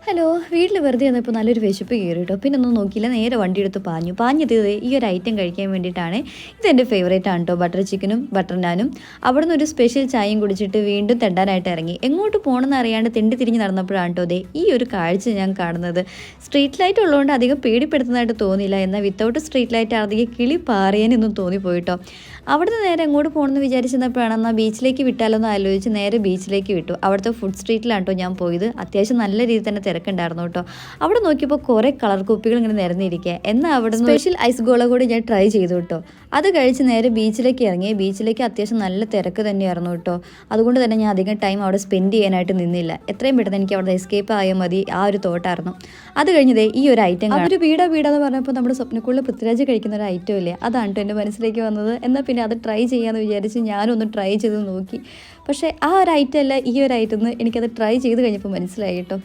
Hello, വീട്ടിൽ വെറുതെ വന്നപ്പോൾ നല്ലൊരു വിശപ്പ് കയറി കേട്ടോ. പിന്നെ ഒന്നും നോക്കിയില്ല, നേരെ വണ്ടി എടുത്ത് പാഞ്ഞെത്തിയത് ഈ ഒരു ഐറ്റം കഴിക്കാൻ വേണ്ടിയിട്ടാണ്. ഇതെൻ്റെ ഫേവറേറ്റ് ആണ് കേട്ടോ, ബട്ടർ ചിക്കനും ബട്ടർ നാനും. അവിടെ നിന്ന് ഒരു സ്പെഷ്യൽ ചായയും കുടിച്ചിട്ട് വീണ്ടും തെണ്ടാനായിട്ട് ഇറങ്ങി. എങ്ങോട്ട് പോകണമെന്ന് അറിയാണ്ട് തെണ്ടി തിരിഞ്ഞ് നടന്നപ്പോഴാണ് കേട്ടോ ദേ ഈ ഒരു കാഴ്ച ഞാൻ കാണുന്നത്. സ്ട്രീറ്റ് ലൈറ്റ് ഉള്ളതുകൊണ്ട് അധികം പേടിപ്പെടുത്തുന്നതായിട്ട് തോന്നിയില്ല, എന്നാൽ വിത്തൗട്ട് സ്ട്രീറ്റ് ലൈറ്റ് അധികം കിളി പാറിയാനൊന്നും തോന്നിപ്പോയിട്ടോ. അവിടുന്ന് നേരെ എങ്ങോട്ട് പോകണമെന്ന് വിചാരിച്ചിരുന്നപ്പോഴാണ് എന്നാൽ ബീച്ചിലേക്ക് വിട്ടാലോ എന്ന് ആലോചിച്ച് നേരെ ബീച്ചിലേക്ക് വിട്ടു. അവിടുത്തെ ഫുഡ് സ്ട്രീറ്റിലാണ് കേട്ടോ ഞാൻ പോയത്. അത്യാവശ്യം നല്ല രീതിയിൽ തന്നെ തിരക്കുണ്ടായിരുന്നു കേട്ടോ. അവിടെ നോക്കിയപ്പോൾ കുറേ കളർ കുപ്പികൾ ഇങ്ങനെ നിരന്നിരിക്കുക. എന്നാൽ അവിടെ സ്പെഷ്യൽ ഐസ് ഗോള കൂടി ഞാൻ ട്രൈ ചെയ്തു കേട്ടോ. അത് കഴിച്ച് നേരെ ബീച്ചിലേക്ക് ഇറങ്ങി. ബീച്ചിലേക്ക് അത്യാവശ്യം നല്ല തിരക്ക് തന്നെയായിരുന്നു കേട്ടോ. അതുകൊണ്ട് തന്നെ ഞാൻ അധികം ടൈം അവിടെ സ്പെൻഡ് ചെയ്യാനായിട്ട് നിന്നില്ല. എത്രയും പെട്ടെന്ന് എനിക്ക് അവിടെ എസ്കേപ്പ് ആയാൽ മതി, ആ ഒരു തോട്ടായിരുന്നു. അത് കഴിഞ്ഞതേ ഈ ഒരു ഐറ്റം, അതൊരു വീടാന്ന് പറഞ്ഞപ്പോൾ നമ്മുടെ സ്വപ്നക്കുള്ളിൽ പൃഥ്വിരാജ് കഴിക്കുന്ന ഒരു ഐറ്റം ഇല്ലേ, അതാണ് കേട്ടോ എൻ്റെ മനസ്സിലേക്ക് വന്നത്. എന്നാൽ പിന്നെ അത് ട്രൈ ചെയ്യാമെന്ന് വിചാരിച്ച് ഞാനൊന്ന് ട്രൈ ചെയ്ത് നോക്കി. പക്ഷേ ആ ഒരു ഐറ്റം അല്ല ഈ ഒരു ഐറ്റം എന്ന് എനിക്കത് ട്രൈ ചെയ്ത് കഴിഞ്ഞപ്പോൾ മനസ്സിലായി കേട്ടോ.